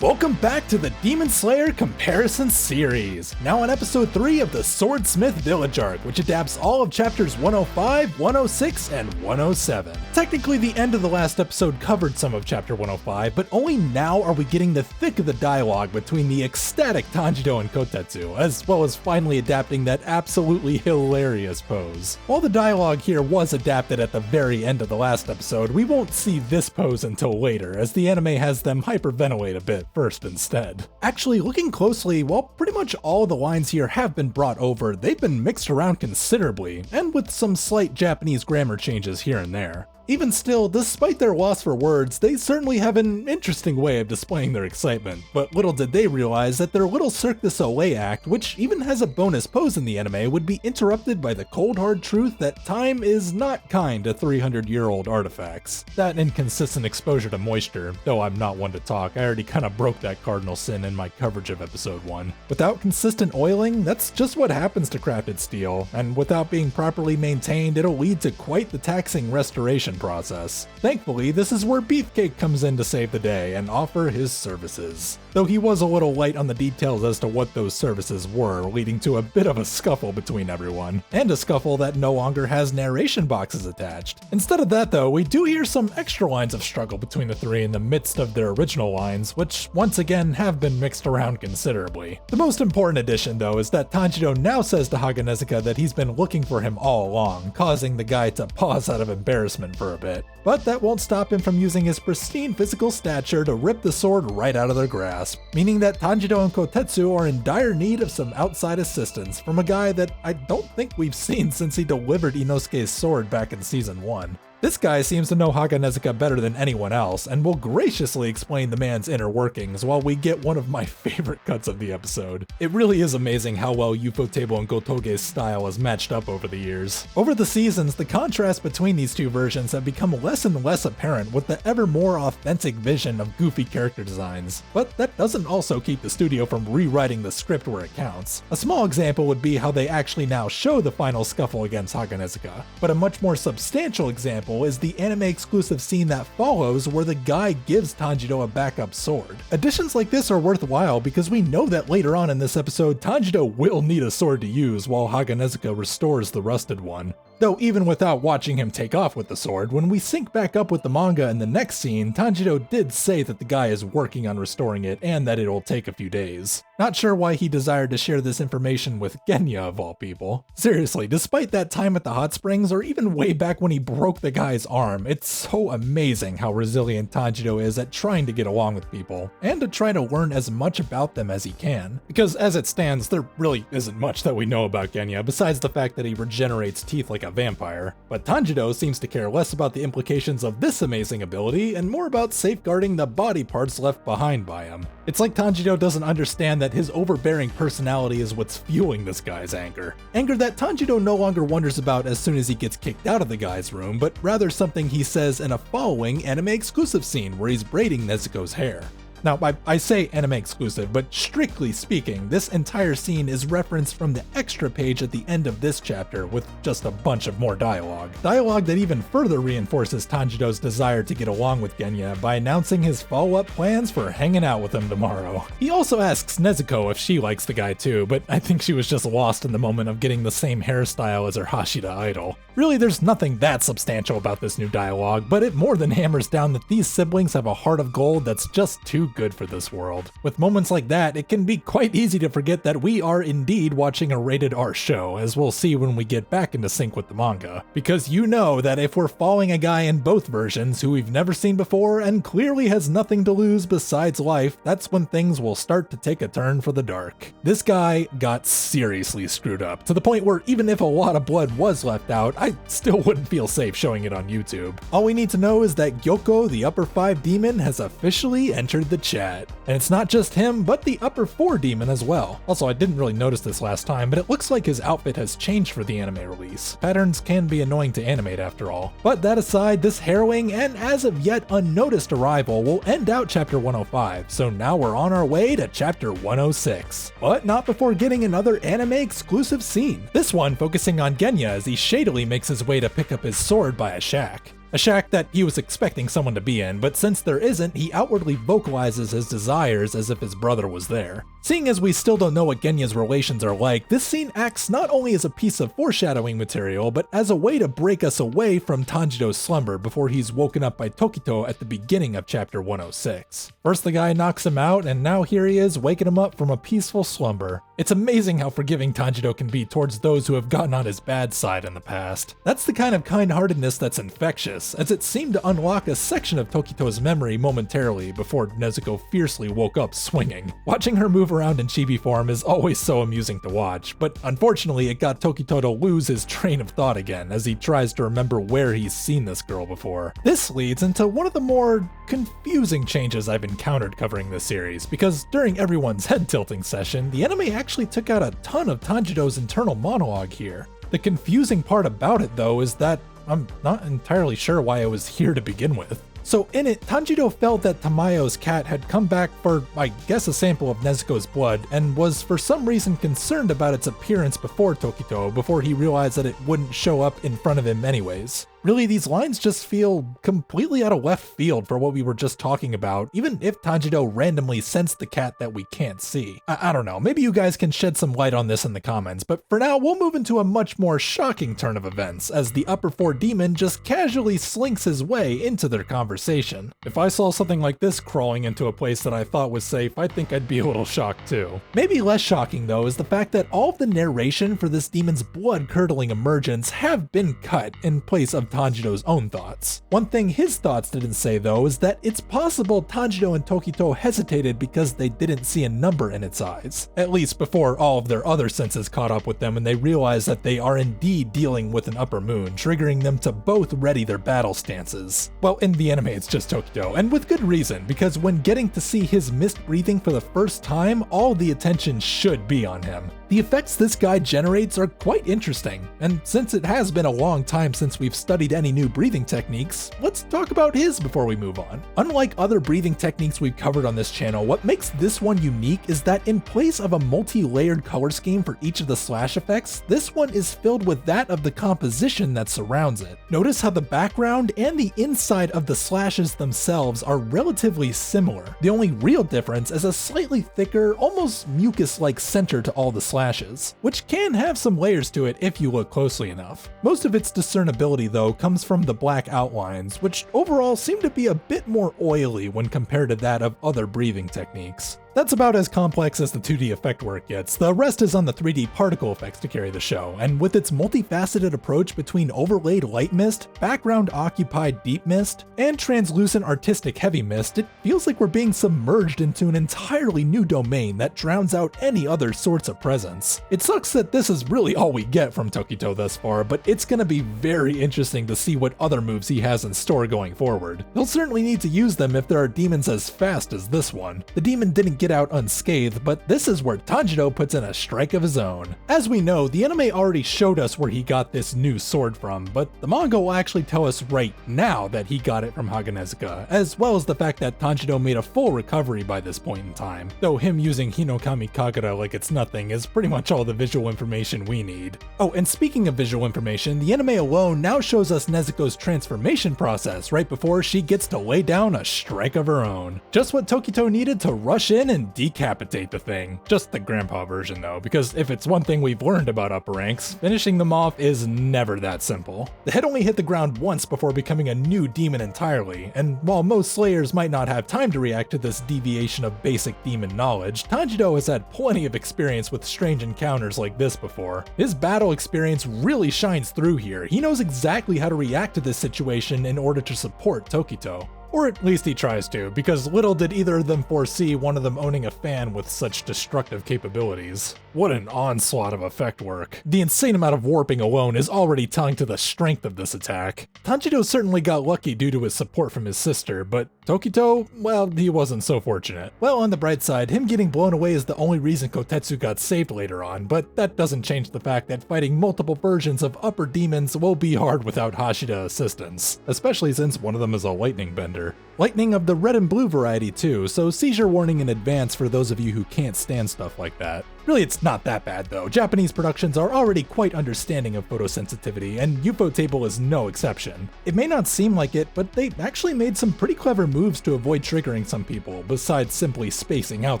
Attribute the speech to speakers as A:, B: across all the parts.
A: Welcome back to the Demon Slayer Comparison Series, now on episode 3 of the Swordsmith Village arc, which adapts all of chapters 105, 106, and 107. Technically, the end of the last episode covered some of chapter 105, but only now are we getting the thick of the dialogue between the ecstatic Tanjiro and Kotetsu, as well as finally adapting that absolutely hilarious pose. While the dialogue here was adapted at the very end of the last episode, we won't see this pose until later, as the anime has them hyperventilate a bit first instead. Actually, looking closely, while pretty much all the lines here have been brought over, they've been mixed around considerably, and with some slight Japanese grammar changes here and there. Even still, despite their loss for words, they certainly have an interesting way of displaying their excitement, but little did they realize that their little Cirque du Soleil act, which even has a bonus pose in the anime, would be interrupted by the cold hard truth that time is not kind to 300-year-old artifacts. That inconsistent exposure to moisture, though I'm not one to talk, I already kinda broke that cardinal sin in my coverage of episode 1. Without consistent oiling, that's just what happens to crafted steel, and without being properly maintained, it'll lead to quite the taxing restoration process. Thankfully, this is where Beefcake comes in to save the day and offer his services. Though he was a little light on the details as to what those services were, leading to a bit of a scuffle between everyone, and a scuffle that no longer has narration boxes attached. Instead of that though, we do hear some extra lines of struggle between the three in the midst of their original lines, which once again have been mixed around considerably. The most important addition though is that Tanjiro now says to Haganezuka that he's been looking for him all along, causing the guy to pause out of embarrassment for a bit. But that won't stop him from using his pristine physical stature to rip the sword right out of their grasp, meaning that Tanjiro and Kotetsu are in dire need of some outside assistance from a guy that I don't think we've seen since he delivered Inosuke's sword back in season 1. This guy seems to know Haganezuka better than anyone else, and will graciously explain the man's inner workings while we get one of my favorite cuts of the episode. It really is amazing how well Ufotable and Gotoge's style has matched up over the years. Over the seasons, the contrast between these two versions have become less and less apparent with the ever more authentic vision of goofy character designs. But that doesn't also keep the studio from rewriting the script where it counts. A small example would be how they actually now show the final scuffle against Haganezuka, but a much more substantial example is the anime exclusive scene that follows where the guy gives Tanjiro a backup sword. Additions like this are worthwhile because we know that later on in this episode Tanjiro will need a sword to use while Haganezuka restores the rusted one. Though even without watching him take off with the sword, when we sync back up with the manga in the next scene, Tanjiro did say that the guy is working on restoring it and that it'll take a few days. Not sure why he desired to share this information with Genya of all people. Seriously, despite that time at the hot springs or even way back when he broke the guy's arm, it's so amazing how resilient Tanjiro is at trying to get along with people, and to try to learn as much about them as he can. Because as it stands, there really isn't much that we know about Genya besides the fact that he regenerates teeth like a vampire. But Tanjiro seems to care less about the implications of this amazing ability and more about safeguarding the body parts left behind by him. It's like Tanjiro doesn't understand that his overbearing personality is what's fueling this guy's anger. Anger that Tanjiro no longer wonders about as soon as he gets kicked out of the guy's room, but rather something he says in a following anime exclusive scene where he's braiding Nezuko's hair. Now, I say anime exclusive, but strictly speaking, this entire scene is referenced from the extra page at the end of this chapter with just a bunch of more dialogue. Dialogue that even further reinforces Tanjiro's desire to get along with Genya by announcing his follow-up plans for hanging out with him tomorrow. He also asks Nezuko if she likes the guy too, but I think she was just lost in the moment of getting the same hairstyle as her Hashira idol. Really, there's nothing that substantial about this new dialogue, but it more than hammers down that these siblings have a heart of gold that's just too good for this world. With moments like that, it can be quite easy to forget that we are indeed watching a rated R show, as we'll see when we get back into sync with the manga. Because you know that if we're following a guy in both versions who we've never seen before and clearly has nothing to lose besides life, that's when things will start to take a turn for the dark. This guy got seriously screwed up, to the point where even if a lot of blood was left out, I still wouldn't feel safe showing it on YouTube. All we need to know is that Gyoko, the upper 5 demon, has officially entered the chat. And it's not just him, but the upper 4 demon as well. Also, I didn't really notice this last time, but it looks like his outfit has changed for the anime release. Patterns can be annoying to animate after all. But that aside, this harrowing and as of yet unnoticed arrival will end out chapter 105, so now we're on our way to chapter 106. But not before getting another anime exclusive scene. This one focusing on Genya as he shadily makes his way to pick up his sword by a shack. A shack that he was expecting someone to be in, but since there isn't, he outwardly vocalizes his desires as if his brother was there. Seeing as we still don't know what Genya's relations are like, this scene acts not only as a piece of foreshadowing material, but as a way to break us away from Tanjiro's slumber before he's woken up by Tokito at the beginning of chapter 106. First the guy knocks him out, and now here he is waking him up from a peaceful slumber. It's amazing how forgiving Tanjiro can be towards those who have gotten on his bad side in the past. That's the kind of kind-heartedness that's infectious, as it seemed to unlock a section of Tokito's memory momentarily before Nezuko fiercely woke up swinging. Watching her move around in chibi form is always so amusing to watch, but unfortunately it got Tokito to lose his train of thought again as he tries to remember where he's seen this girl before. This leads into one of the more confusing changes I've encountered covering this series, because during everyone's head-tilting session, the anime actually took out a ton of Tanjiro's internal monologue here. The confusing part about it though is that I'm not entirely sure why it was here to begin with. So in it, Tanjiro felt that Tamayo's cat had come back for, I guess, a sample of Nezuko's blood, and was for some reason concerned about its appearance before Tokito, before he realized that it wouldn't show up in front of him anyways. Really, these lines just feel completely out of left field for what we were just talking about, even if Tanjiro randomly sensed the cat that we can't see. I don't know, maybe you guys can shed some light on this in the comments, but for now we'll move into a much more shocking turn of events, as the upper four demon just casually slinks his way into their conversation. If I saw something like this crawling into a place that I thought was safe, I think I'd be a little shocked too. Maybe less shocking though is the fact that all of the narration for this demon's blood-curdling emergence have been cut in place of Tanjiro's own thoughts. One thing his thoughts didn't say though is that it's possible Tanjiro and Tokito hesitated because they didn't see a number in its eyes, at least before all of their other senses caught up with them and they realized that they are indeed dealing with an upper moon, triggering them to both ready their battle stances. Well, in the anime it's just Tokito, and with good reason, because when getting to see his mist breathing for the first time, all the attention should be on him. The effects this guy generates are quite interesting, and since it has been a long time since we've studied any new breathing techniques, let's talk about his before we move on. Unlike other breathing techniques we've covered on this channel, what makes this one unique is that in place of a multi-layered color scheme for each of the slash effects, this one is filled with that of the composition that surrounds it. Notice how the background and the inside of the slashes themselves are relatively similar. The only real difference is a slightly thicker, almost mucus-like center to all the slashes, which can have some layers to it if you look closely enough. Most of its discernibility though comes from the black outlines, which overall seem to be a bit more oily when compared to that of other breathing techniques. That's about as complex as the 2D effect work gets. The rest is on the 3D particle effects to carry the show, and with its multifaceted approach between overlaid light mist, background occupied deep mist, and translucent artistic heavy mist, it feels like we're being submerged into an entirely new domain that drowns out any other sorts of presence. It sucks that this is really all we get from Tokito thus far, but it's gonna be very interesting to see what other moves he has in store going forward. He'll certainly need to use them if there are demons as fast as this one. The demon didn't get out unscathed, but this is where Tanjiro puts in a strike of his own. As we know, the anime already showed us where he got this new sword from, but the manga will actually tell us right now that he got it from Haganezuka, as well as the fact that Tanjiro made a full recovery by this point in time, though him using Hinokami Kagura like it's nothing is pretty much all the visual information we need. Oh, and speaking of visual information, the anime alone now shows us Nezuko's transformation process right before she gets to lay down a strike of her own. Just what Tokito needed to rush in and decapitate the thing. Just the grandpa version though, because if it's one thing we've learned about upper ranks, finishing them off is never that simple. The head only hit the ground once before becoming a new demon entirely, and while most slayers might not have time to react to this deviation of basic demon knowledge, Tanjiro has had plenty of experience with strange encounters like this before. His battle experience really shines through here. He knows exactly how to react to this situation in order to support Tokito. Or at least he tries to, because little did either of them foresee one of them owning a fan with such destructive capabilities. What an onslaught of effect work. The insane amount of warping alone is already telling to the strength of this attack. Tanjiro certainly got lucky due to his support from his sister, but Tokito, well, he wasn't so fortunate. Well, on the bright side, him getting blown away is the only reason Kotetsu got saved later on, but that doesn't change the fact that fighting multiple versions of upper demons will be hard without Hashida assistance, especially since one of them is a lightning bender. Lightning of the red and blue variety too, so seizure warning in advance for those of you who can't stand stuff like that. Really, it's not that bad though. Japanese productions are already quite understanding of photosensitivity, and Ufotable is no exception. It may not seem like it, but they actually made some pretty clever moves to avoid triggering some people, besides simply spacing out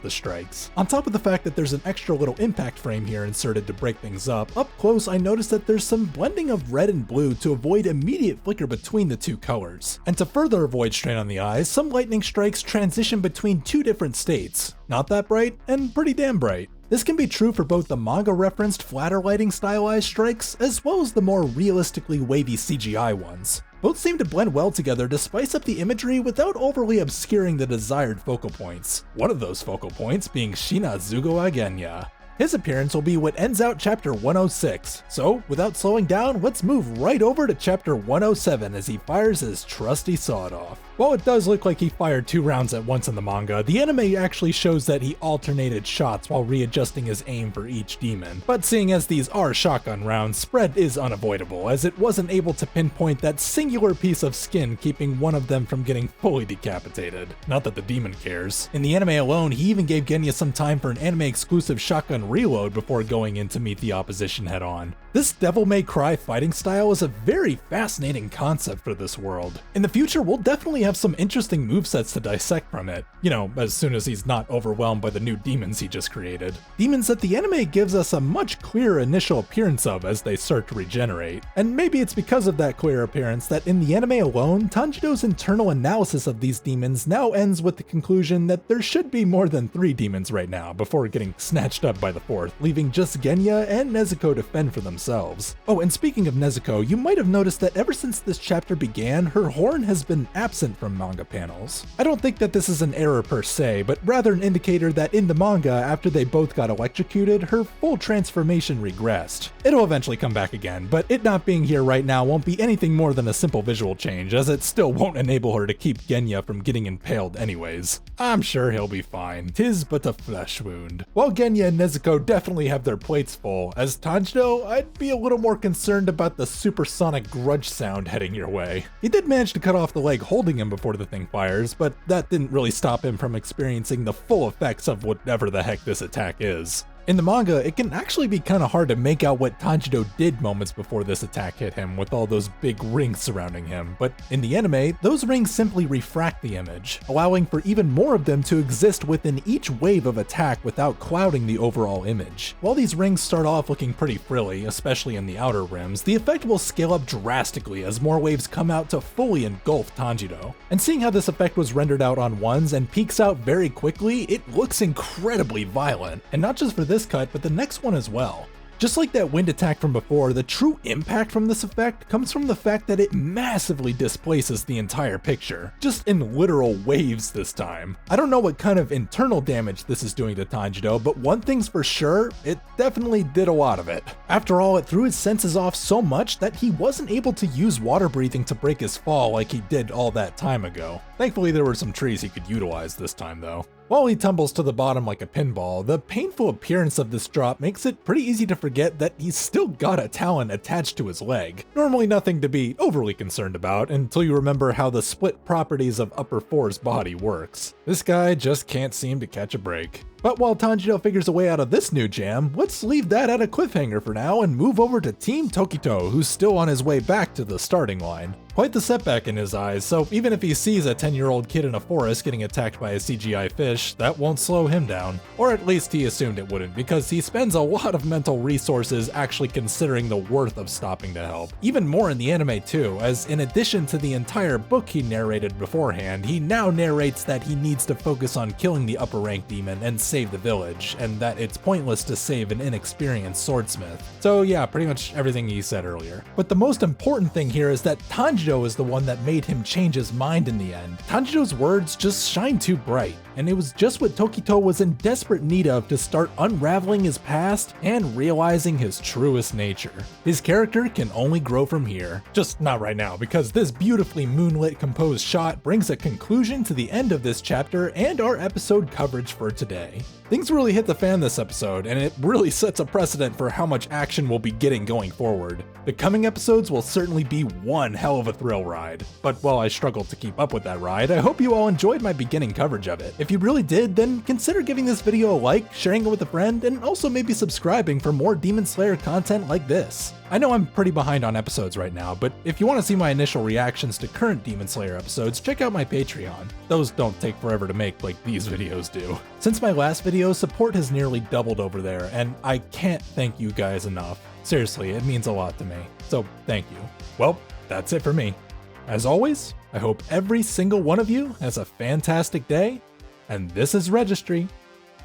A: the strikes. On top of the fact that there's an extra little impact frame here inserted to break things up close I noticed that there's some blending of red and blue to avoid immediate flicker between the two colors. And to further avoid strain on the eyes, some lightning strikes transition between two different states. Not that bright, and pretty damn bright. This can be true for both the manga-referenced flatter lighting stylized strikes, as well as the more realistically wavy CGI ones. Both seem to blend well together to spice up the imagery without overly obscuring the desired focal points. One of those focal points being Shinazugo Genya. His appearance will be what ends out chapter 106, so without slowing down, let's move right over to chapter 107 as he fires his trusty sawed-off. While it does look like he fired 2 rounds at once in the manga, the anime actually shows that he alternated shots while readjusting his aim for each demon. But seeing as these are shotgun rounds, spread is unavoidable, as it wasn't able to pinpoint that singular piece of skin keeping one of them from getting fully decapitated. Not that the demon cares. In the anime alone, he even gave Genya some time for an anime-exclusive shotgun reload before going in to meet the opposition head-on. This Devil May Cry fighting style is a very fascinating concept for this world. In the future, we'll definitely have some interesting movesets to dissect from it. You know, as soon as he's not overwhelmed by the new demons he just created. Demons that the anime gives us a much clearer initial appearance of as they start to regenerate. And maybe it's because of that clear appearance that in the anime alone, Tanjiro's internal analysis of these demons now ends with the conclusion that there should be more than 3 demons right now before getting snatched up by the 4th, leaving just Genya and Nezuko to fend for themselves. Oh, and speaking of Nezuko, you might have noticed that ever since this chapter began, her horn has been absent from manga panels. I don't think that this is an error per se, but rather an indicator that in the manga, after they both got electrocuted, her full transformation regressed. It'll eventually come back again, but it not being here right now won't be anything more than a simple visual change, as it still won't enable her to keep Genya from getting impaled anyways. I'm sure he'll be fine. 'Tis but a flesh wound. While Genya and Nezuko definitely have their plates full, as Tanjiro, I'd be a little more concerned about the supersonic grudge sound heading your way. He did manage to cut off the leg holding him before the thing fires, but that didn't really stop him from experiencing the full effects of whatever the heck this attack is. In the manga, it can actually be kinda hard to make out what Tanjiro did moments before this attack hit him with all those big rings surrounding him, but in the anime, those rings simply refract the image, allowing for even more of them to exist within each wave of attack without clouding the overall image. While these rings start off looking pretty frilly, especially in the outer rims, the effect will scale up drastically as more waves come out to fully engulf Tanjiro. And seeing how this effect was rendered out on ones and peaks out very quickly, it looks incredibly violent, and not just for this cut, but the next one as well. Just like that wind attack from before, the true impact from this effect comes from the fact that it massively displaces the entire picture, just in literal waves this time. I don't know what kind of internal damage this is doing to Tanjiro, but one thing's for sure, it definitely did a lot of it. After all, it threw his senses off so much that he wasn't able to use water breathing to break his fall like he did all that time ago. Thankfully, there were some trees he could utilize this time though. While he tumbles to the bottom like a pinball, the painful appearance of this drop makes it pretty easy to forget that he's still got a talon attached to his leg. Normally nothing to be overly concerned about until you remember how the split properties of Upper 4's body works. This guy just can't seem to catch a break. But while Tanjiro figures a way out of this new jam, let's leave that at a cliffhanger for now and move over to Team Tokito, who's still on his way back to the starting line. Quite the setback in his eyes, so even if he sees a 10-year-old kid in a forest getting attacked by a CGI fish, that won't slow him down. Or at least he assumed it wouldn't, because he spends a lot of mental resources actually considering the worth of stopping to help. Even more in the anime too, as in addition to the entire book he narrated beforehand, he now narrates that he needs to focus on killing the upper rank demon and save the village, and that it's pointless to save an inexperienced swordsmith. So yeah, pretty much everything he said earlier. But the most important thing here is that Tanjiro is the one that made him change his mind in the end. Tanjiro's words just shine too bright, and it was just what Tokito was in desperate need of to start unraveling his past and realizing his truest nature. His character can only grow from here. Just not right now, because this beautifully moonlit composed shot brings a conclusion to the end of this chapter and our episode coverage for today. me. Things really hit the fan this episode, and it really sets a precedent for how much action we'll be getting going forward. The coming episodes will certainly be one hell of a thrill ride, but while I struggled to keep up with that ride, I hope you all enjoyed my beginning coverage of it. If you really did, then consider giving this video a like, sharing it with a friend, and also maybe subscribing for more Demon Slayer content like this. I know I'm pretty behind on episodes right now, but if you want to see my initial reactions to current Demon Slayer episodes, check out my Patreon. Those don't take forever to make like these videos do. Since my last video, support has nearly doubled over there, and I can't thank you guys enough. Seriously, it means a lot to me, so thank you. Well, that's it for me. As always, I hope every single one of you has a fantastic day, and this is Registry,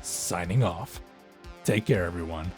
A: signing off. Take care, everyone.